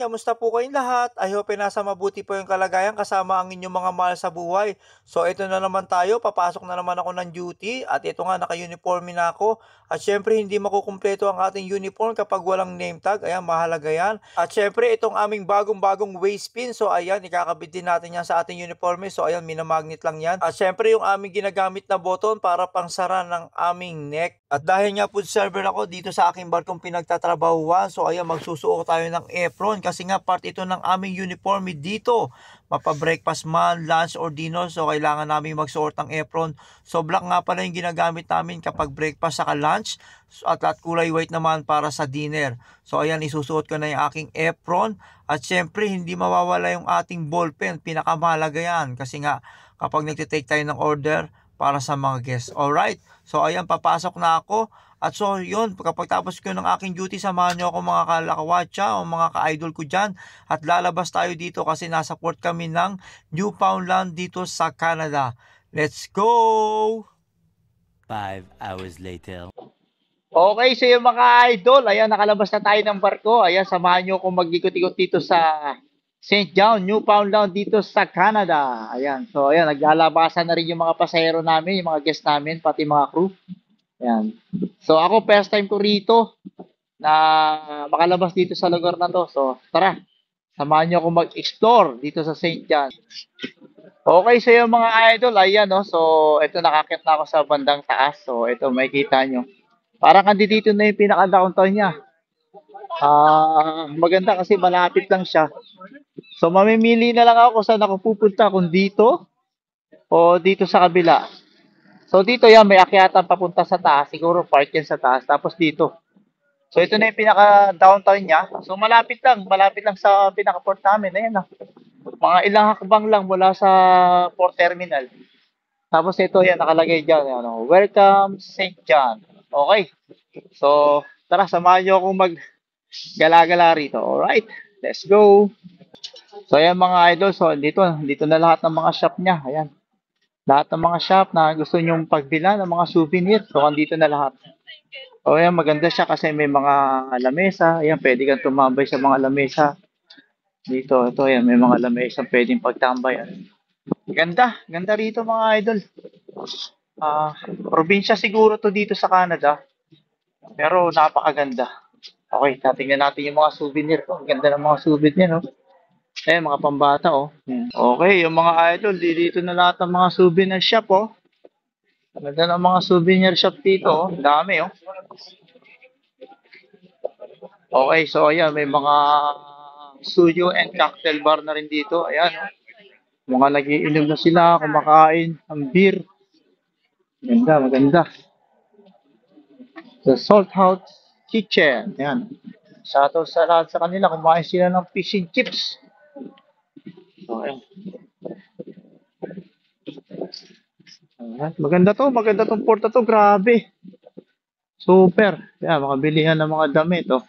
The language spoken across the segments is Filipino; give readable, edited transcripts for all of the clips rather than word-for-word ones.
kamusta po kayong lahat? I hope nasa mabuti po yung kalagayan kasama ang inyong mga mahal sa buhay. So ito na naman tayo, papasok na naman ako ng duty at ito nga naka-uniforme na ako. At syempre hindi makukumpleto ang ating uniform kapag walang name tag, ayan mahalaga yan. At syempre itong aming bagong waist pin, so ayan ikakabit din natin yan sa ating uniforme. So ayan minamagnet lang yan. At syempre yung aming ginagamit na button para pangsara ng aming neck. At dahil nga food server ako dito sa aking barkong pinagtatrabahuan, so ayan magsusuot tayo ng apron kasi nga part ito ng aming uniforme dito. Mapa-breakfast man, lunch or dinner, so kailangan namin magsuot ng apron. So black nga pala yung ginagamit namin kapag breakfast saka lunch at kulay white naman para sa dinner. So ayan isusuot ko na yung aking apron at syempre hindi mawawala yung ating ballpen, pinakamahalaga yan kasi nga kapag nagtitake tayo ng order para sa mga guests. Alright, so ayan papasok na ako. At so yun, kapag tapos ko ng aking duty, samahan nyo ako mga kalakawatsa o mga ka-idol ko dyan. At lalabas tayo dito kasi nasa port kami ng Newfoundland dito sa Canada. Let's go! 5 hours later. Okay, so yung mga idol, ayan, nakalabas na tayo ng barko. Ayan, samahan nyo kung mag-ikot-ikot dito sa St. John, Newfoundland dito sa Canada. Ayan, so ayan, naglalabasan na rin yung mga pasahero namin, yung mga guests namin, pati mga crew. Ayan. So ako, first time ko rito na makalabas dito sa lugar na to. So tara, samahan nyo ako mag-explore dito sa St. John. Okay, so yung mga idol, ayan, no? So ito, nakakit na ako sa bandang taas. So ito, makikita nyo. Parang dito na yung pinaka-downtown niya. Maganda kasi malapit lang siya. So mamimili na lang ako kung saan ako pupunta, kung dito o dito sa kabila. So dito yan, may akyatan papunta sa taas. Siguro park yan sa taas. Tapos dito. So ito na yung pinaka-downtown niya. So malapit lang sa pinaka-port namin. Ayan na. Mga ilang hakbang lang mula sa port terminal. Tapos ito yan, nakalagay dyan. Ano, Welcome St. John. Okay. So tara, samahan nyo akong mag-gala-gala rito. Alright, let's go. So ayan mga idol. So dito na lahat ng mga shop niya. Ayan. Lahat ng mga shop na gusto nyong pagbilhan ng mga souvenir, so andito na lahat. O ayan, maganda siya kasi may mga lamesa. Ayan, pwede kang tumambay sa mga lamesa. Dito, ito, ayan, may mga lamesa pwedeng pagtambay. Ganda rito mga idol. Probinsya siguro to dito sa Canada. Pero napakaganda. Okay, tatingnan natin yung mga souvenir ko. Ang ganda ng mga souvenir, no? Eh, mga pambata, oh. Okay, yung mga idol, dito na lahat ng mga souvenir shop, oh. Ganda ng mga souvenir shop dito, oh. Dami, oh. Okay, so ayan, may mga studio and cocktail bar na rin dito. Ayan, oh. Mga nagiinom na sila, kumakain, ang beer. Maganda. The Salt House Kitchen. Ayan. Shoutout sa lahat sa kanila, kumain sila ng fish and chips. Okay. Ayan. Maganda tong port na to, grabe. Super. Ayan, makabilihan ng mga damit, oh.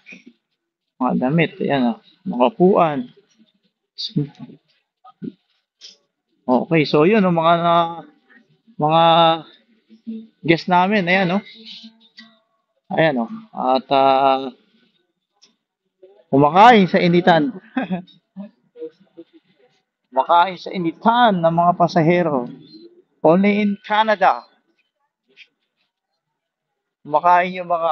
Mga damit, ayan, oh. Mga upuan. Okay, so yun, oh, mga guest namin, ayan, oh. Ayan, oh. At kumakain sa initan. Kumakain sa initan ng mga pasahero. Only in Canada. Kumakain yung mga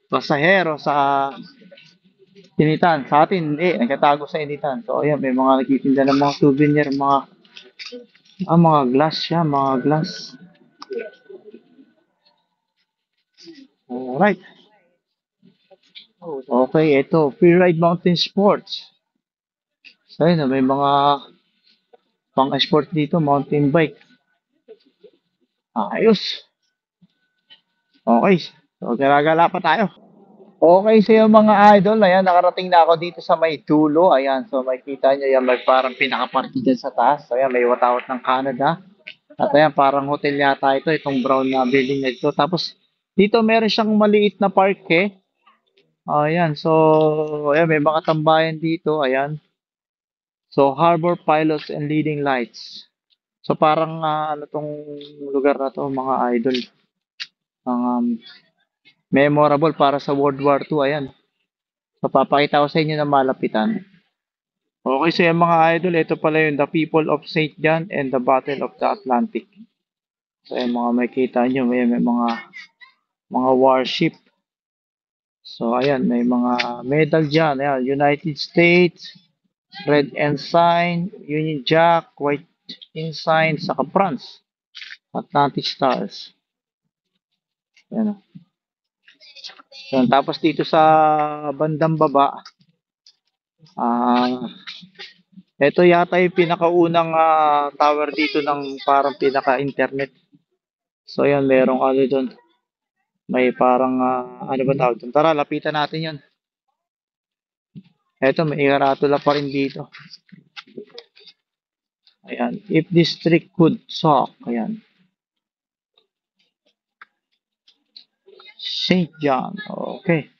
pasahero sa initan. Sa atin, nagkatago sa initan. So, ayan, may mga nagtitinda ng mga souvenir, mga glass siya, mga glass. Alright. Okay, ito, Freeride Mountain Sports. So, ayun, may mga pang-sport dito, mountain bike. Ayos. Okay, so gala-gala pa tayo. Okay, so yung mga idol, ayan, nakarating na ako dito sa may dulo. Ayan, so makikita nyo yan, may parang pinaka-party dyan sa taas. So, ayan, may watawat ng Canada. At ayan, parang hotel yata ito, itong brown na building na ito. Tapos, dito meron siyang maliit na parke. Ayan, so, ayan, may mga tambayan dito, ayan. So, Harbor Pilots and Leading Lights. So, parang, ano tong lugar na to, mga idol. Memorable para sa World War II, ayan. So, papakita ko sa inyo na malapitan. Okay, so yung mga idol, ito pala yung The People of St. John and the Battle of the Atlantic. So, yung mga makikita nyo, may mga warship. So, ayan, may mga medal dyan. Ayan, United States, Red Ensign, Union Jack, White Ensign, saka France, Atlantic Stars. Ayan. Ayan, tapos dito sa bandang baba, ito yata yung pinakaunang tower dito ng parang pinaka-internet. So, ayan, merong ano doon. May parang, ano ba tawag doon? Tara, lapitan natin yan. Eto, may karatula pa rin dito. Ayan. If this trick could suck. Ayan. St. John. Okay.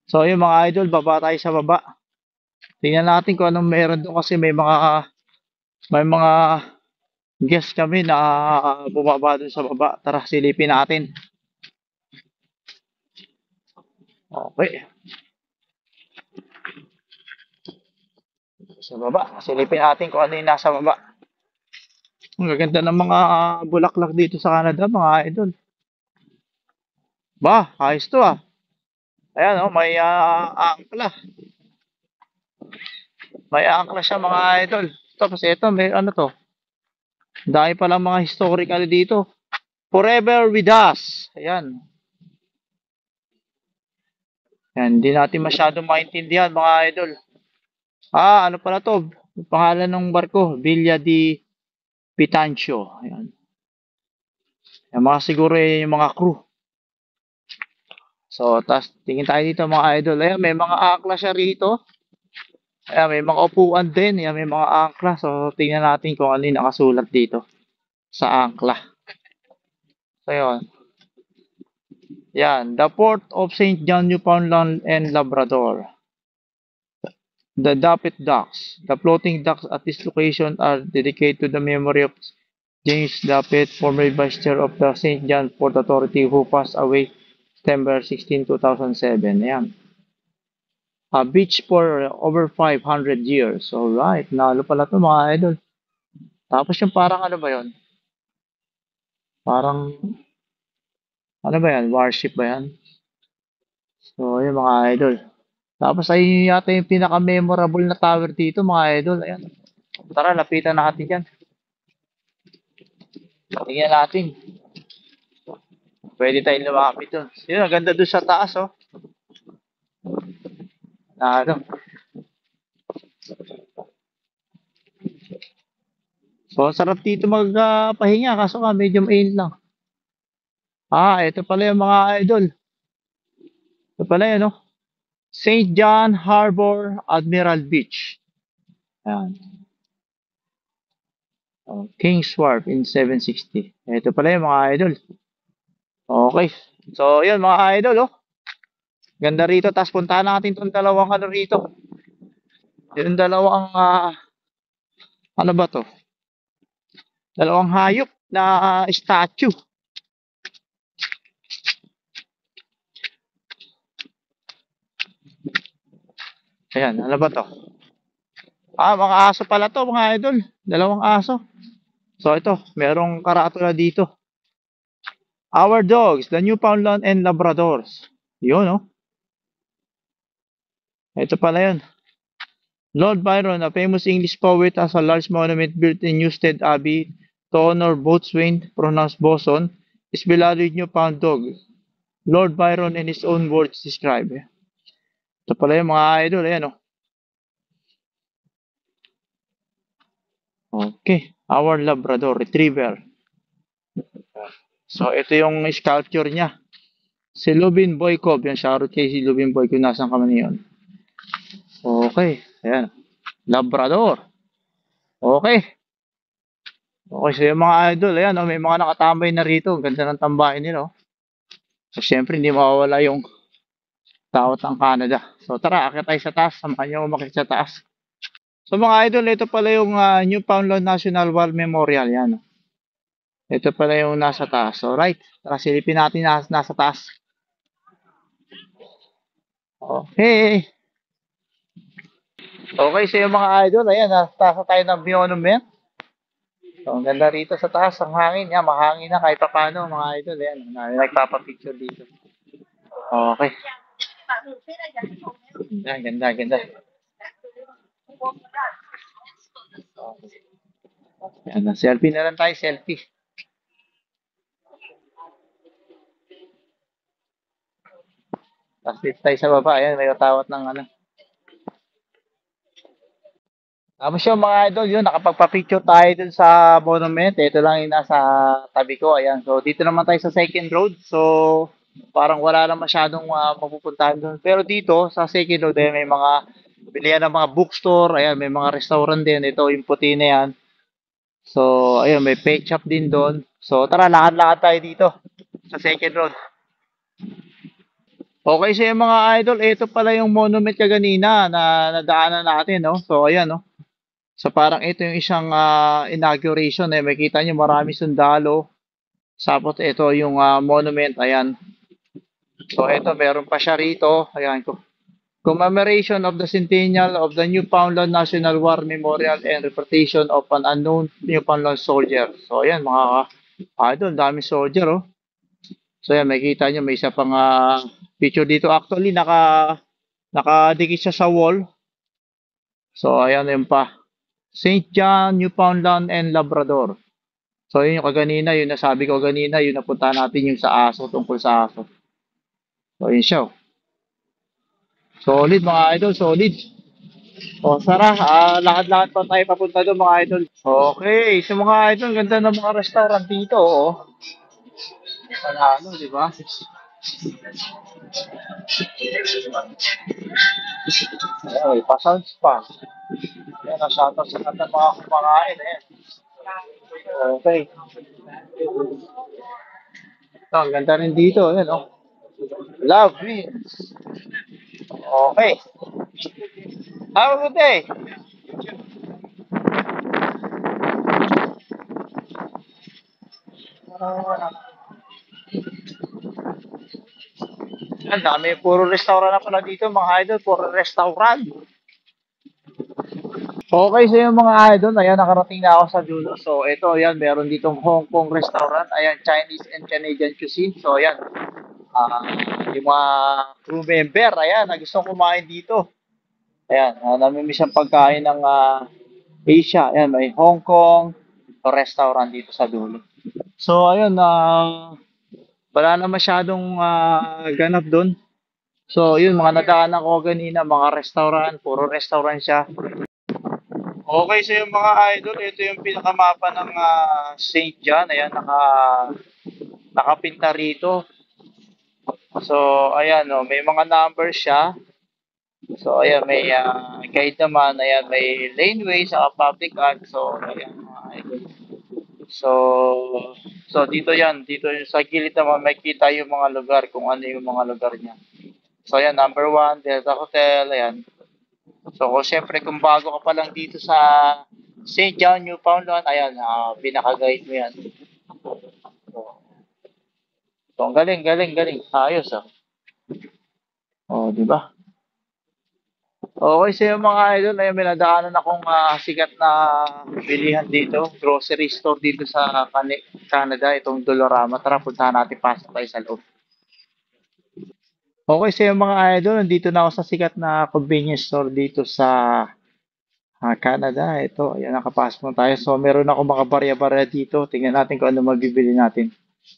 So, yung mga idol, baba tayo sa baba. Tingnan natin kung anong meron doon kasi may mga guest kami na bumaba doon sa baba. Tara, silipin natin. Okay. Sa baba. Silipin natin kung ano yung nasa baba. Ang gaganda ng mga bulaklak dito sa Canada, mga idol. Ba, ayos to ah. Ayan oh, may angkla. May angkla siya mga idol. Tapos ito, may ano to. Dahil palang mga historical dito. Forever with us. Ayan. Ayan, hindi natin masyadong maintindihan mga idol. Ano pala to? Yung pangalan ng barko, Villa di Pitancio. Ayan. Ayan, mga siguro yung mga crew. So, tas tingin tayo dito mga idol. Ayan, may mga angkla siya rito. Ayan, may mga upuan din. Ayan, may mga angkla. So, tingnan natin kung ano yung nakasulat dito sa angkla. So, yun. Yan, the port of St. John, Newfoundland and Labrador. The Dappet Docks. The floating docks at this location are dedicated to the memory of James Dappet, former vice chair of the St. John Port Authority who passed away September 16, 2007. Ayan. A beach for over 500 years. Alright, nalo pala to mga idol. Tapos yung parang ano ba yon? Parang, ano ba yan? Warship ba yan? So, yun mga idol. Tapos ayun yata yung pinaka-memorable na tower dito mga idol. Ayan. Tara, lapitan natin yan. Tingnan natin. Pwede tayong lumapit dun. Yun, ang ganda dun sa taas, oh. Na ano. So, sarap dito magpahinga. Kaso nga, medyo mainit lang. Ito pala yung mga idol. Ito pala yun, oh. St. John Harbor, Admiral Beach. Ayan. Oh, King's Wharf in 760. Ito pala yung mga idol. Okay. So, yun mga idol, oh. Ganda rito. Tapos puntahan natin itong dalawang ano rito. Yung dalawang, ano ba to? Dalawang hayop na statue. Ayan, ano ba to? Mga aso pala to mga idol. Dalawang aso. So ito, merong karatula dito. Our dogs, the Newfoundland and Labradors. Yun, no? Ito pala yun. Lord Byron, a famous English poet, has a large monument built in Newstead Abbey to honor Boatswain, pronounced boson, his beloved Newfound dog. Lord Byron in his own words describe. Ito pala yung mga idol. Ayan, no? Okay. Our Labrador Retriever. So, ito yung sculpture niya. Si Lubin Boykov. Yan, shoutout kay si Lubin Boykov. Nasaan ka man yun? Okay. Ayan. Labrador. Okay. Okay. So, yung mga idol. Ayan, oh, may mga nakatambay na rito. Ang ganda ng tambahin nila. Oh. So, syempre, hindi mawawala yung tawat ng Canada. So, tara. Akit tayo sa taas. Samahan niyo umakit sa taas. So, mga idol, ito pala yung Newfoundland National War Memorial. Yan. Ito pala yung nasa taas. Alright. Tara, silipin natin nasa taas. Okay. Okay, so yung mga idol, ayan, nasa tayo ng monument. So, ang ganda rito sa taas, ang hangin. Yan, mahangin na kahit pa paano, mga idol. Ayan, nagpapapicture dito. Okay. Yan, ganda, ganda. Yan, selfie na lang tayo, selfie. Tapos dito tayo sa baba, ayan, may utawat ng ano. Tapos yung mga idol, yun, nakapagpa-picture tayo dun sa monument. Ito lang yung nasa tabi ko, ayan. So, dito naman tayo sa second road. So, parang wala na masyadong mapupuntahan dun. Pero dito, sa second road, ayan, may mga bilihan ng mga bookstore, ayan, may mga restaurant din. Ito, yung puti na yan. So, ayun, may pet shop din doon. So, tara, lakad-lakad tayo dito sa second road. Okay, so yung mga idol, ito pala yung monument kaganina na nadaanan natin, no? So, ayan, no? So, parang ito yung isang inauguration, eh. Makita nyo, marami sundalo. Tapos, ito yung monument, ayan. So, ito, meron pa siya rito. Ayan, commemoration of the centennial of the Newfoundland National War Memorial and Reputation of an Unknown Newfoundland Soldier. So, ayan, mga idol, dami soldier, oh. So, ayan, makikita nyo, may isa pang picture dito. Actually, nakadikit siya sa wall. So, ayan, yun pa. Saint John, Newfoundland and Labrador. So, yun yung kaganina, yun nasabi ko kanina, yun napunta natin yung sa aso, tungkol sa aso. So, yun siya, oh. Solid, mga idol, solid. O, Sara, lakad-lakad pa tayo papunta doon, mga idol. Okay, so mga idol, ganda ng mga restaurant dito, oh. Panalo, di ba? Ay, pa-sounds pa. Yan, shoutout sa lahat ng mga kumakain, eh. Okay. Ito, ang ganda rin dito, yan, oh. Love wins. Okay. Have a good day. Ang dami, puro restaurant na pala dito, mga idol, puro restaurant. Okay, so yung mga idol, ayan, nakarating na ako sa dulo. So, ito, ayan, meron ditong Hong Kong restaurant. Ayan, Chinese and Canadian cuisine. So, ayan, ah, yung mga crew member, ayan, na gustong kumain dito. Ayan, namimiss ang pagkain ng Asia. Ayan, may Hong Kong restaurant dito sa dulo. So, ayun, wala na masyadong ganap doon. So, yun, mga nadaanan ko kanina, mga restaurant, puro restaurant siya. Okay, so yung mga idol, ito yung pinakamapa ng St. John. Ayan, nakapinta rito. So, ayan, no, may mga numbers siya. So, ayan, may guide naman. Ayan, may laneway sa public art. So, ayan, mga idol. So, dito yan. Dito sa gilid naman, makita yung mga lugar, kung ano yung mga lugar niya. So, ayan, number 1, Delta Hotel. Ayan. So, syempre, kung bago ka pa lang dito sa St. John, Newfoundland, ayan, pinaka-guide mo yan. So, ang galing, galing, galing. Ayos, ah. Oh, di ba? Okay, so yung mga idol, ay may nadaanan akong sikat na bilihan dito, grocery store dito sa Canada, itong Dolorama. Tara, puntahan natin, pasok tayo sa loob. Okay, so yung mga idol, nandito na ako sa sikat na convenience store dito sa Canada. Ito, ayan, nakapasok na tayo. So, meron ako mga barya-barya dito. Tingnan natin kung ano mabibili natin.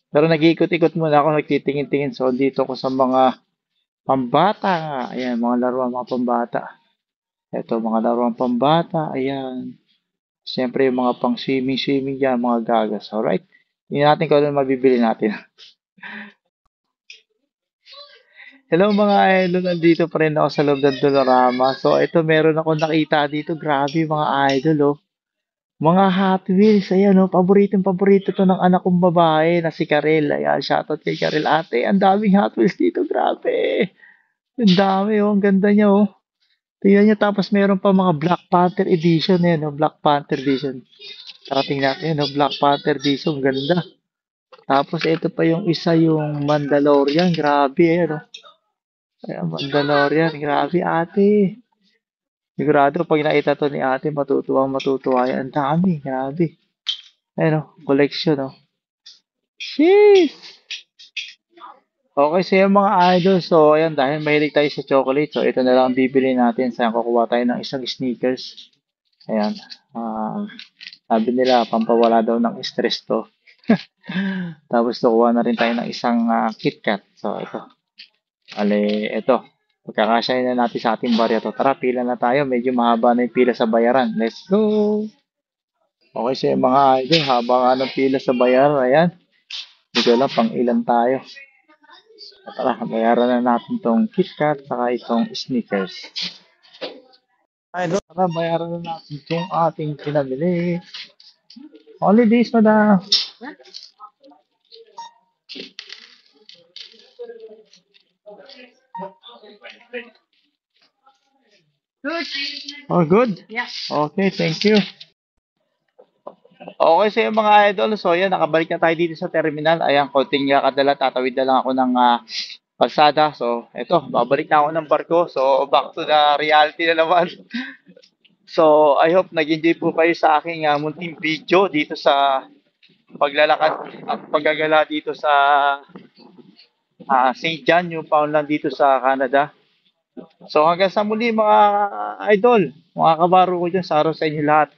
Pero nag-iikot-ikot muna ako, nagtitingin-tingin. So, dito ko sa mga pambata. Ayan, mga laruan, mga pambata. Ito, mga laruan pambata. Ayan. Siyempre, yung mga pang swimming dyan, mga gagas. Alright? Tingnan natin kung ano mabibili natin. Hello mga idol, nandito pa rin ako sa loob ng Dolorama. So, ito meron ako nakita dito. Grabe mga idol, oh. Mga Hot Wheels, ayan, oh. Paborito to ng anak kong babae na si Karel. Ayan, shoutout kay Karel ate. Ang daming Hot Wheels dito, grabe. Ang dami, oh. Ang ganda niya, oh. Tingnan niyo, tapos meron pa mga Black Panther edition, ayan, oh. Black Panther edition. Tarating natin, ayan, oh. Black Panther edition, ganda. Tapos ito pa yung isa, yung Mandalorian, grabe, ayan, oh. Ayan, Mandalorian, grabe ate. Sigurado pag nakita to ni ate, matutuwa yan. Ang dami, grabe. Ayun oh, collection oh. Sheesh! Okay, so yung mga idol, so ayan, dahil mahilig tayo sa chocolate, so ito na lang ang bibili natin. Saan kukuha tayo ng isang sneakers. Ayan, sabi nila, pampawala daw ng stress to. Tapos kukuha na rin tayo ng isang KitKat. So ito, ito. Pagkakasyahin na natin sa ating barya to. Tara, pila na tayo. Medyo mahaba na yung pila sa bayaran. Let's go! Okay, so yung mga idol, haba nga ng pila sa bayaran. Ayan, hindi ko lang pang ilan tayo. Tara, bayaran na natin tong KitKat saka itong sneakers. Idol, tara, bayaran na natin itong ating pinabili. Holidays, madam. Oh, good? Okay, thank you. Okay, so yung mga idol, so yan, nakabalik na tayo dito sa terminal. Ayan, konting kadala, tatawid na lang ako ng kalsada. So, eto, babalik na ako ng barko. So, back to the reality na naman. So, I hope nag-enjoy po kayo sa aking munting video dito sa paglalakad at paggagala dito sa St. John, Newfoundland dito sa Canada. So hanggang sa muli mga idol, mga kabaro ko dyan, sa araw sa inyo lahat.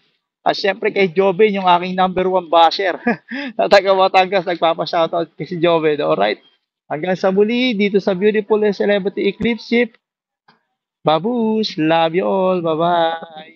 At syempre kay Joven, yung aking number 1 basher na taga Batangas, nagpapa-shoutout kay si Joven. Alright, hanggang sa muli dito sa Beautiful and Celebrity Eclipse Ship. Babush, love you all, bye-bye.